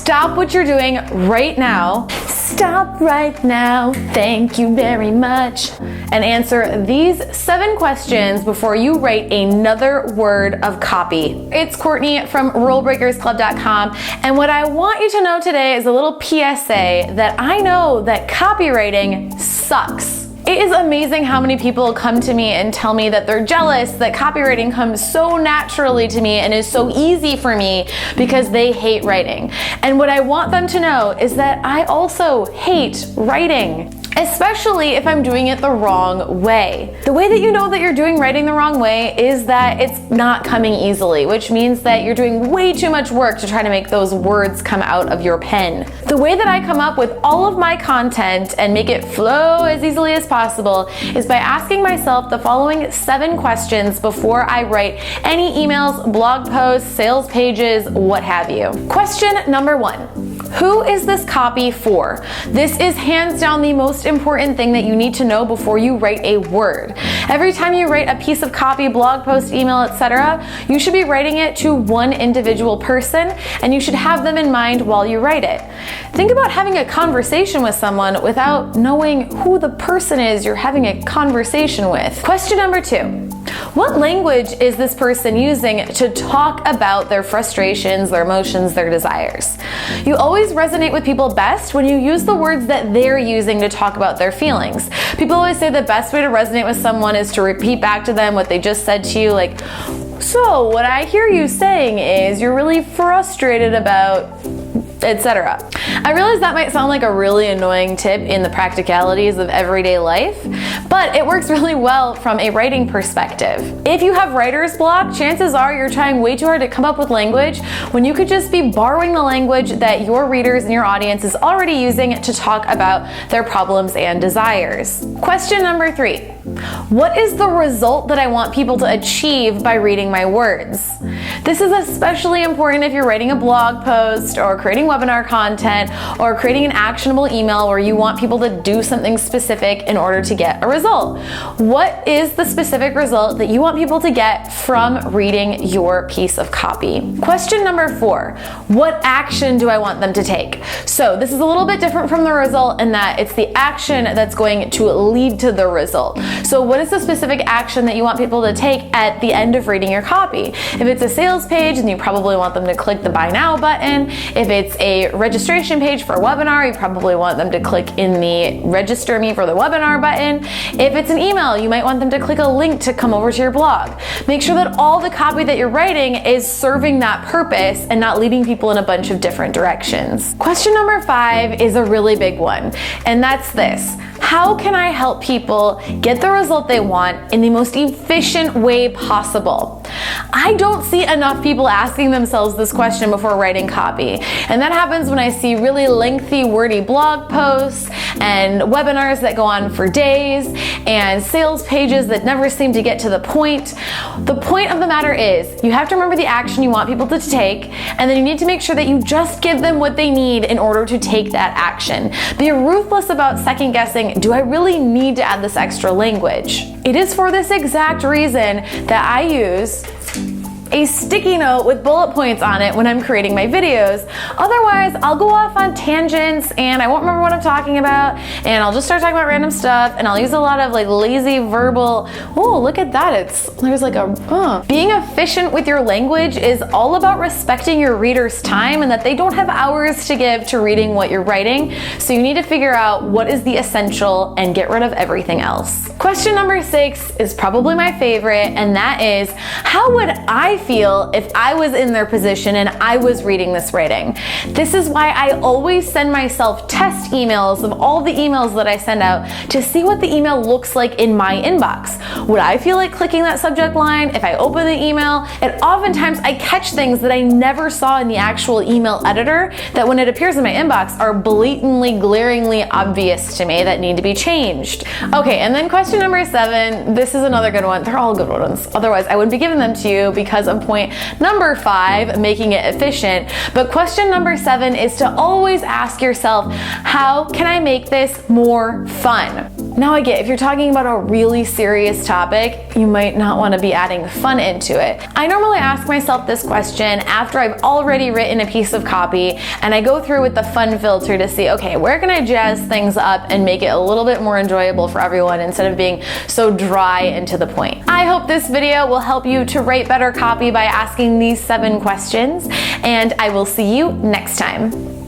stop what you're doing right now. Stop right now. Thank you very much. And answer these 7 questions before you write another word of copy. It's Courtney from RuleBreakersClub.com, and what I want you to know today is a little PSA that I know that copywriting sucks. It is amazing how many people come to me and tell me that they're jealous that copywriting comes so naturally to me and is so easy for me because they hate writing. And what I want them to know is that I also hate writing, especially if I'm doing it the wrong way. The way that you know that you're doing writing the wrong way is that it's not coming easily, which means that you're doing way too much work to try to make those words come out of your pen. The way that I come up with all of my content and make it flow as easily as possible is by asking myself the following 7 questions before I write any emails, blog posts, sales pages, what have you. Question number 1. Who is this copy for? This is hands down the most important thing that you need to know before you write a word. Every time you write a piece of copy, blog post, email, etc., you should be writing it to one individual person, and you should have them in mind while you write it. Think about having a conversation with someone without knowing who the person is you're having a conversation with. Question number 2. What language is this person using to talk about their frustrations, their emotions, their desires? You always resonate with people best when you use the words that they're using to talk about their feelings. People always say the best way to resonate with someone is to repeat back to them what they just said to you, like, so what I hear you saying is you're really frustrated about, etc. I realize that might sound like a really annoying tip in the practicalities of everyday life, but it works really well from a writing perspective. If you have writer's block, chances are you're trying way too hard to come up with language when you could just be borrowing the language that your readers and your audience is already using to talk about their problems and desires. Question number 3. What is the result that I want people to achieve by reading my words? This is especially important if you're writing a blog post or creating webinar content or creating an actionable email where you want people to do something specific in order to get a result. What is the specific result that you want people to get from reading your piece of copy? Question number 4, what action do I want them to take? So this is a little bit different from the result in that it's the action that's going to lead to the result. So what is the specific action that you want people to take at the end of reading your copy? If it's a sales page, then you probably want them to click the Buy Now button. If it's a registration page for a webinar, you probably want them to click in the Register Me for the Webinar button. If it's an email, you might want them to click a link to come over to your blog. Make sure that all the copy that you're writing is serving that purpose and not leading people in a bunch of different directions. Question number 5 is a really big one, and that's this. How can I help people get the result they want in the most efficient way possible? I don't see enough people asking themselves this question before writing copy. And that happens when I see really lengthy, wordy blog posts and webinars that go on for days and sales pages that never seem to get to the point. The point of the matter is you have to remember the action you want people to take, and then you need to make sure that you just give them what they need in order to take that action. Be ruthless about second guessing, do I really need to add this extra language? It is for this exact reason that I use a sticky note with bullet points on it when I'm creating my videos. Otherwise, I'll go off on tangents and I won't remember what I'm talking about, and I'll just start talking about random stuff, and I'll use a lot of like lazy verbal, oh, look at that, there's like a, Being efficient with your language is all about respecting your reader's time and that they don't have hours to give to reading what you're writing, so you need to figure out what is the essential and get rid of everything else. Question number 6 is probably my favorite, and that is, how would I feel if I was in their position and I was reading this writing? This is why I always send myself test emails of all the emails that I send out to see what the email looks like in my inbox. Would I feel like clicking that subject line if I open the email? And oftentimes I catch things that I never saw in the actual email editor that when it appears in my inbox are blatantly, glaringly obvious to me that need to be changed. Okay, and then question number 7, this is another good one. They're all good ones. Otherwise, I wouldn't be giving them to you because of point number 5, making it efficient. But question number 7 is to always ask yourself, how can I make this more fun? Now I get, if you're talking about a really serious topic, you might not want to be adding fun into it. I normally ask myself this question after I've already written a piece of copy, and I go through with the fun filter to see, okay, where can I jazz things up and make it a little bit more enjoyable for everyone instead of being so dry and to the point. I hope this video will help you to write better copy by asking these 7 questions, and I will see you next time.